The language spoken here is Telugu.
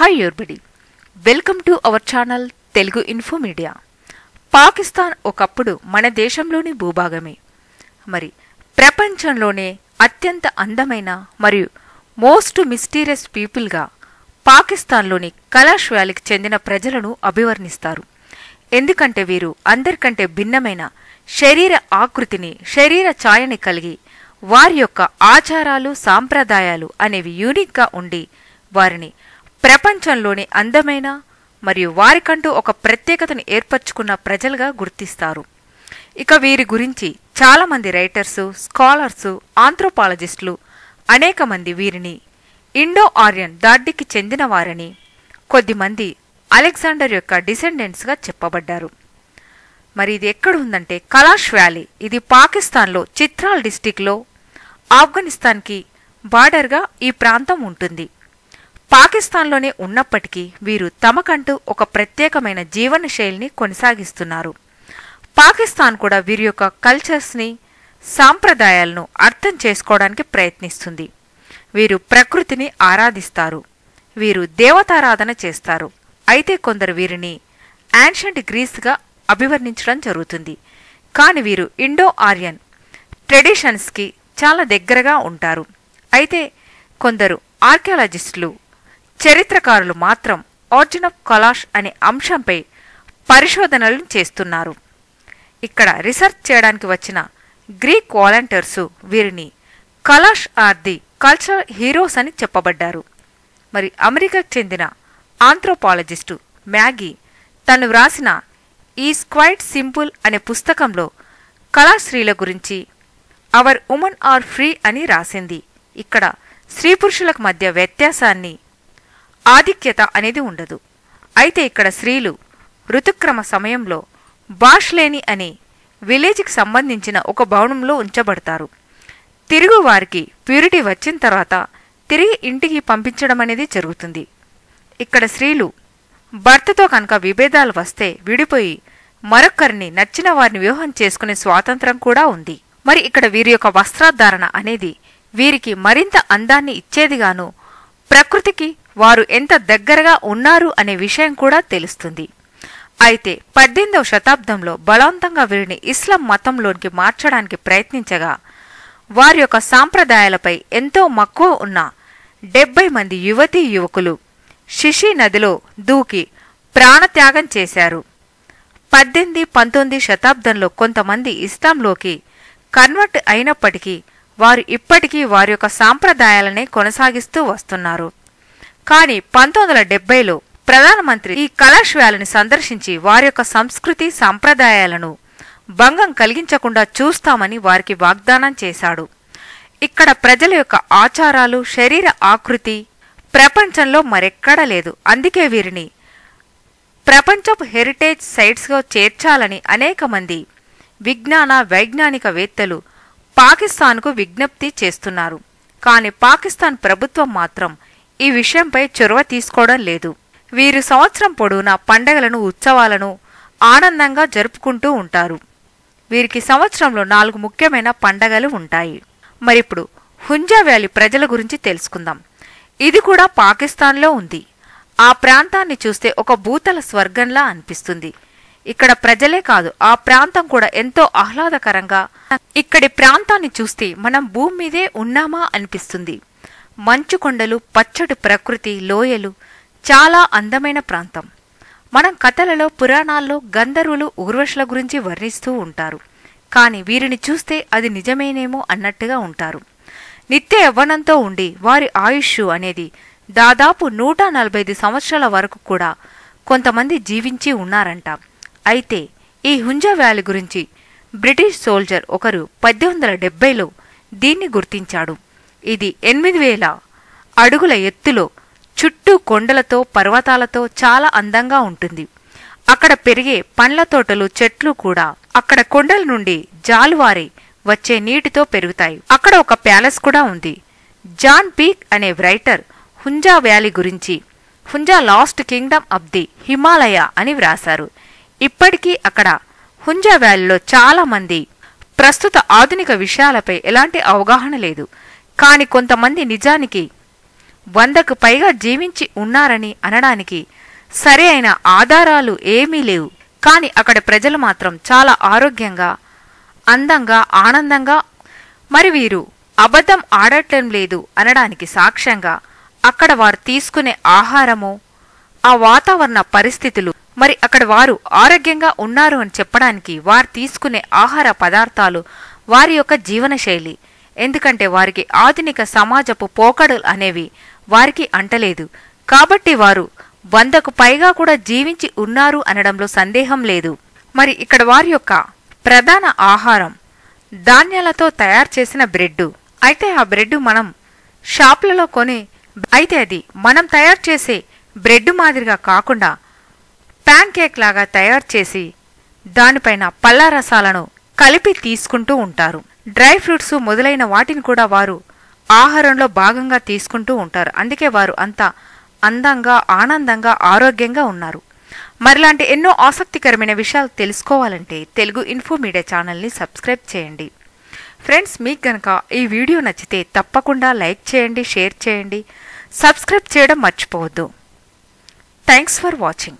Hi everybody, welcome to our channel Telugu Info Media. Pakistan ఒకప్పుడు మన దేశంలోని భూభాగమే. మరి ప్రపంచంలోనే అత్యంత అందమైన మరియు మోస్ట్ మిస్టీరియస్ పీపుల్గా పాకిస్తాన్లోని కలాష్ వ్యాలీకి చెందిన ప్రజలను అభివర్ణిస్తారు. ఎందుకంటే వీరు అందరికంటే భిన్నమైన శరీర ఆకృతిని, శరీర ఛాయని కలిగి వారి యొక్క ఆచారాలు, సాంప్రదాయాలు అనేవి యూనిక్గా ఉండి వారిని ప్రపంచంలోని అందమైన మరియు వారికంటూ ఒక ప్రత్యేకతను ఏర్పరచుకున్న ప్రజలుగా గుర్తిస్తారు. ఇక వీరి గురించి చాలామంది రైటర్సు, స్కాలర్సు, ఆంథ్రోపాలజిస్టులు అనేక మంది వీరిని ఇండో ఆర్యన్ దాడికి చెందినవారని, కొద్దిమంది అలెగ్జాండర్ యొక్క డిసెండెంట్స్గా చెప్పబడ్డారు. మరి ఇది ఎక్కడ ఉందంటే కలాష్ వ్యాలీ. ఇది పాకిస్తాన్లో చిత్రాల్ డిస్టిక్లో ఆఫ్ఘనిస్తాన్కి బార్డర్గా ఈ ప్రాంతం ఉంటుంది. పాకిస్తాన్లోనే ఉన్నప్పటికీ వీరు తమకంటూ ఒక ప్రత్యేకమైన జీవన శైలిని కొనసాగిస్తున్నారు. పాకిస్తాన్ కూడా వీరి యొక్క కల్చర్స్ని, సాంప్రదాయాలను అర్థం చేసుకోవడానికి ప్రయత్నిస్తుంది. వీరు ప్రకృతిని ఆరాధిస్తారు. వీరు దేవతారాధన చేస్తారు. అయితే కొందరు వీరిని యాన్షియంట్ గ్రీస్గా అభివర్ణించడం జరుగుతుంది. కానీ వీరు ఇండో ఆర్యన్ ట్రెడిషన్స్కి చాలా దగ్గరగా ఉంటారు. అయితే కొందరు ఆర్కియాలజిస్టులు, చరిత్రకారులు మాత్రం ఆరిజిన్ ఆఫ్ కలాష్ అనే అంశంపై పరిశోధనలు చేస్తున్నారు. ఇక్కడ రీసెర్చ్ చేయడానికి వచ్చిన గ్రీక్ వాలంటీర్సు వీరిని Kalash are the cultural heroes అని చెప్పబడ్డారు. మరి అమెరికాకు చెందిన ఆంథ్రోపాలజిస్టు మ్యాగీ తను వ్రాసిన ఈజ్ క్వైట్ సింపుల్ అనే పుస్తకంలో కలాష్ స్త్రీల గురించి అవర్ ఉమెన్ ఆర్ ఫ్రీ అని రాసింది. ఇక్కడ స్త్రీ పురుషులకు మధ్య వ్యత్యాసాన్ని, ఆధిక్యత అనేది ఉండదు. అయితే ఇక్కడ స్త్రీలు ఋతుక్రమ సమయంలో బాష్లేని అనే విలేజ్కి సంబంధించిన ఒక భవనంలో ఉంచబడతారు. తిరుగు వారికి ప్యూరిటీ వచ్చిన తర్వాత తిరిగి ఇంటికి పంపించడం అనేది జరుగుతుంది. ఇక్కడ స్త్రీలు భర్తతో కనుక విభేదాలు వస్తే విడిపోయి మరొకరిని, నచ్చిన వారిని వివాహం చేసుకునే స్వాతంత్రం కూడా ఉంది. మరి ఇక్కడ వీరి యొక్క వస్త్రధారణ అనేది వీరికి మరింత అందాన్ని ఇచ్చేదిగాను, ప్రకృతికి వారు ఎంత దగ్గరగా ఉన్నారు అనే విషయం కూడా తెలుస్తుంది. అయితే 18వ శతాబ్దంలో బలవంతంగా వీరిని ఇస్లాం మతంలోనికి మార్చడానికి ప్రయత్నించగా వారి యొక్క సాంప్రదాయాలపై ఎంతో మక్కువ ఉన్న 70 మంది యువతీ యువకులు షిషి నదిలో దూకి ప్రాణత్యాగం చేశారు. 18, 19 శతాబ్దంలో కొంతమంది ఇస్లాంలోకి కన్వర్ట్ అయినప్పటికీ వారు ఇప్పటికీ వారి యొక్క సాంప్రదాయాలనే కొనసాగిస్తూ వస్తున్నారు. కానీ 1970లో ప్రధానమంత్రి ఈ కలాష్ వ్యాలీని సందర్శించి వారి యొక్క సంస్కృతి, సాంప్రదాయాలను భంగం కలిగించకుండా చూస్తామని వారికి వాగ్దానం చేశాడు. ఇక్కడ ప్రజల యొక్క ఆచారాలు, శరీర ఆకృతి ప్రపంచంలో మరెక్కడా లేదు. అందుకే వీరిని ప్రపంచపు హెరిటేజ్ సైట్స్గా చేర్చాలని అనేక మంది విజ్ఞాన, వైజ్ఞానికవేత్తలు పాకిస్తాన్కు విజ్ఞప్తి చేస్తున్నారు. కానీ పాకిస్తాన్ ప్రభుత్వం మాత్రం ఈ విషయంపై చొరవ తీసుకోవడం లేదు. వీరు సంవత్సరం పొడవునా పండగలను, ఉత్సవాలను ఆనందంగా జరుపుకుంటూ ఉంటారు. వీరికి సంవత్సరంలో 4 ముఖ్యమైన పండగలు ఉంటాయి. మరిప్పుడు హుంజా వ్యాలీ ప్రజల గురించి తెలుసుకుందాం. ఇది కూడా పాకిస్తాన్లో ఉంది. ఆ ప్రాంతాన్ని చూస్తే ఒక భూతల స్వర్గంలా అనిపిస్తుంది. ఇక్కడ ప్రజలే కాదు, ఆ ప్రాంతం కూడా ఎంతో ఆహ్లాదకరంగా, ఇక్కడి ప్రాంతాన్ని చూస్తే మనం భూమి మీదే ఉన్నామా అనిపిస్తుంది. మంచు కొండలు, పచ్చటి ప్రకృతి, లోయలు, చాలా అందమైన ప్రాంతం. మనం కథలలో, పురాణాల్లో గంధర్వులు, ఊర్వశుల గురించి వర్ణిస్తూ ఉంటారు. కానీ వీరిని చూస్తే అది నిజమేనేమో అన్నట్టుగా ఉంటారు. నిత్య యవ్వనంతో ఉండి వారి ఆయుష్ అనేది దాదాపు 145 సంవత్సరాల వరకు కూడా కొంతమంది జీవించి ఉన్నారంట. అయితే ఈ హుంజా వ్యాలీ గురించి బ్రిటిష్ సోల్జర్ ఒకరు 1870లో దీన్ని గుర్తించాడు. ఇది 8000 అడుగుల ఎత్తులో, చుట్టూ కొండలతో, పర్వతాలతో చాలా అందంగా ఉంటుంది. అక్కడ పెరిగే పండ్ల తోటలు, చెట్లు కూడా అక్కడ కొండల నుండి జాలువారి వచ్చే నీటితో పెరుగుతాయి. అక్కడ ఒక ప్యాలెస్ కూడా ఉంది. జాన్ పీక్ అనే రైటర్ హుంజా వ్యాలీ గురించి Hunza last Kingdom of the Himalaya అని వ్రాశారు. ఇప్పటికీ అక్కడ హుంజా వ్యాలీలో చాలా మంది ప్రస్తుత ఆధునిక విషయాలపై ఎలాంటి అవగాహన లేదు. కాని కొంతమంది నిజానికి 100కు పైగా జీవించి ఉన్నారని అనడానికి సరి అయిన ఆధారాలు ఏమీ లేవు. కాని అక్కడి ప్రజలు మాత్రం చాలా ఆరోగ్యంగా, అందంగా, ఆనందంగా, మరి వీరు అబద్ధం ఆడటం లేదు అనడానికి సాక్ష్యంగా అక్కడ వారు తీసుకునే ఆహారము, ఆ వాతావరణ పరిస్థితులు, మరి అక్కడ వారు ఆరోగ్యంగా ఉన్నారు అని చెప్పడానికి వారు తీసుకునే ఆహార పదార్థాలు, వారి యొక్క జీవనశైలి. ఎందుకంటే వారికి ఆధునిక సమాజపు పోకడలు అనేవి వారికి అంటలేదు. కాబట్టి వారు 100కు పైగా కూడా జీవించి ఉన్నారు అనడంలో సందేహం లేదు. మరి ఇక్కడ వారి యొక్క ప్రధాన ఆహారం ధాన్యాలతో తయారు చేసిన బ్రెడ్. అయితే ఆ బ్రెడ్ మనం షాపులలో అయితే అది మనం తయారు చేసే బ్రెడ్ మాదిరిగా కాకుండా ప్యాన్ కేక్ లాగా తయారు చేసి దానిపైన పళ్ళ రసాలను కలిపి తీసుకుంటూ ఉంటారు. డ్రై ఫ్రూట్స్ మొదలైన వాటిని కూడా వారు ఆహారంలో భాగంగా తీసుకుంటూ ఉంటారు. అందుకే వారు అంత అందంగా, ఆనందంగా, ఆరోగ్యంగా ఉన్నారు. మరిలాంటి ఎన్నో ఆసక్తికరమైన విషయాలు తెలుసుకోవాలంటే తెలుగు ఇన్ఫో మీడియా ఛానల్ని సబ్స్క్రైబ్ చేయండి. ఫ్రెండ్స్, మీకు గనక ఈ వీడియో నచ్చితే తప్పకుండా లైక్ చేయండి, షేర్ చేయండి, సబ్స్క్రైబ్ చేయడం మర్చిపోవద్దు. Thanks for watching.